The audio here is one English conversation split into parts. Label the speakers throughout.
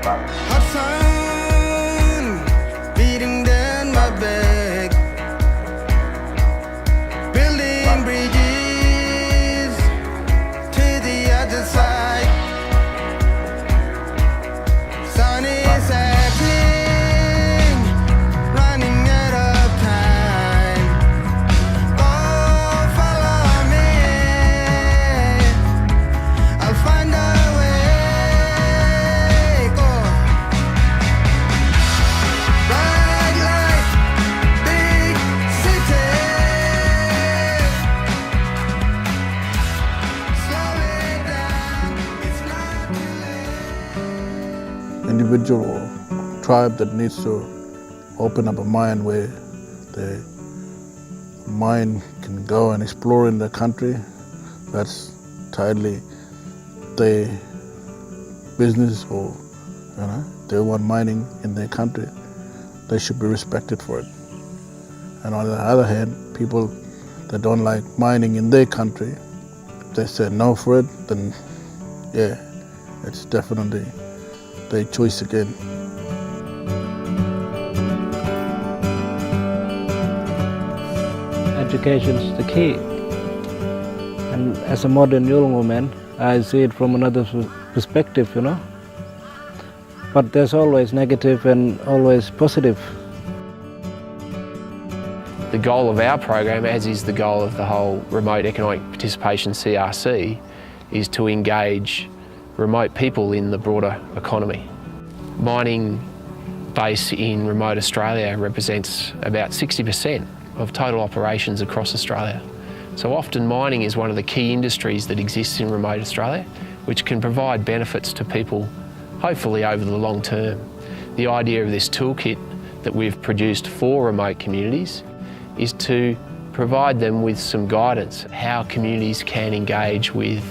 Speaker 1: Hot sun beating down my back, building bridges to the other side. Sun is setting, running out of time. Oh, follow me, I'll find a way. Go. Bright light, big city. Slow it down, it's not too late.
Speaker 2: Individual tribe that needs to open up a mine where the mine can go and explore in the country. That's entirely their business, or they want mining in their country. They should be respected for it. And on the other hand, people that don't like mining in their country, if they say no for it, then yeah, it's definitely their choice again.
Speaker 3: Education's the key. And as a modern young woman, I see it from another perspective, But there's always negative and always positive.
Speaker 4: The goal of our program, as is the goal of the whole Remote Economic Participation CRC, is to engage remote people in the broader economy. Mining base in remote Australia represents about 60% of total operations across Australia. So often mining is one of the key industries that exists in remote Australia, which can provide benefits to people, hopefully over the long term. The idea of this toolkit that we've produced for remote communities is to provide them with some guidance, how communities can engage with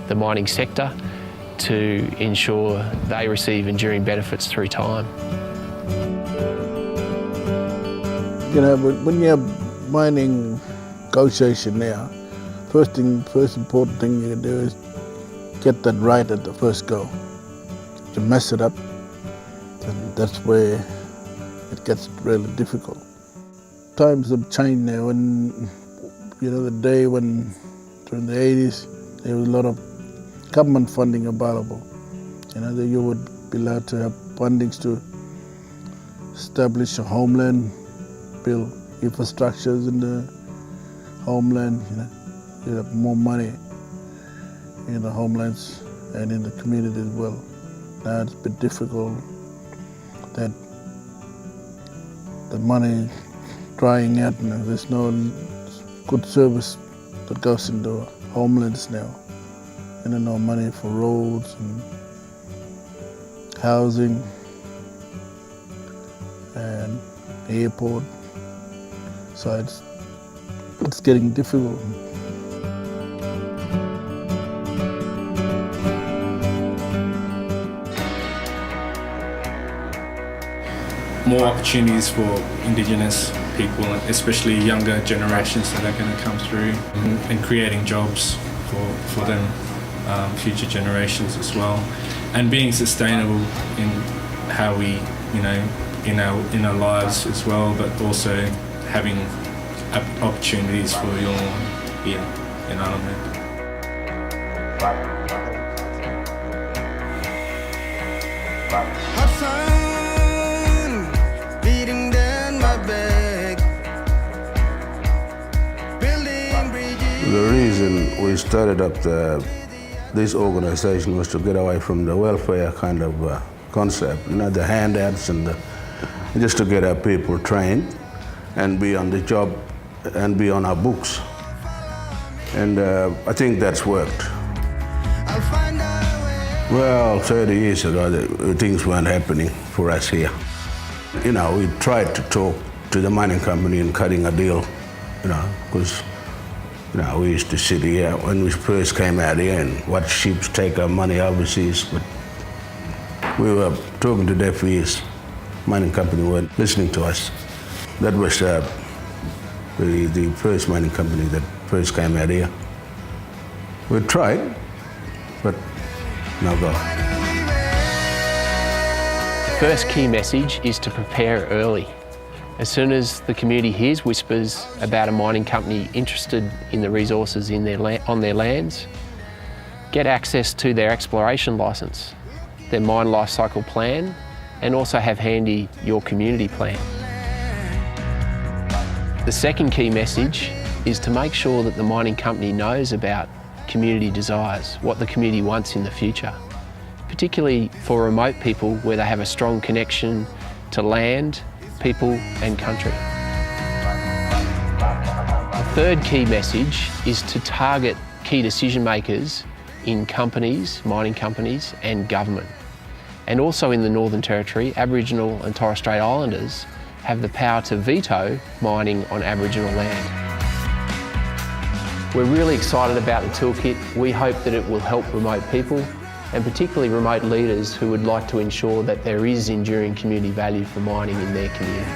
Speaker 4: the mining sector to ensure they receive enduring benefits through time.
Speaker 2: When you have mining negotiation now, first important thing you do is get that right at the first go. If you mess it up, then that's where it gets really difficult. Times have changed now, and the day when, during the 80s, there was a lot of government funding available. That you would be allowed to have fundings to establish a homeland, build infrastructures in the homeland. You have more money in the homelands and in the community as well. Now it's a bit difficult that the money drying out. There's no good service that goes into homelands now. And no money for roads and housing and airport. So it's getting difficult.
Speaker 5: More opportunities for Indigenous people, especially younger generations that are going to come through, and creating jobs for them, future generations as well, and being sustainable in how we, in our lives as well, but also having opportunities for your here in Ireland.
Speaker 1: Hot sun beating down my back, building bridges.
Speaker 6: The reason we started up this organization was to get away from the welfare kind of concept, the handouts, and just to get our people trained and be on the job and be on our books. And I think that's worked. Well, 30 years ago, things weren't happening for us here. We tried to talk to the mining company and cutting a deal, because we used to sit here when we first came out here and watch ships take our money overseas, but we were talking to deaf ears. Mining company weren't listening to us. That was the first mining company that first came out here. We tried, but no go.
Speaker 4: first key message is to prepare early. As soon as the community hears whispers about a mining company interested in the resources on their lands, get access to their exploration licence, their mine life cycle plan, and also have handy your community plan. The second key message is to make sure that the mining company knows about community desires, what the community wants in the future, particularly for remote people where they have a strong connection to land, people and country. The third key message is to target key decision makers in companies, mining companies and government. And also in the Northern Territory, Aboriginal and Torres Strait Islanders have the power to veto mining on Aboriginal land. We're really excited about the toolkit. We hope that it will help remote people and particularly remote leaders who would like to ensure that there is enduring community value for mining in their community.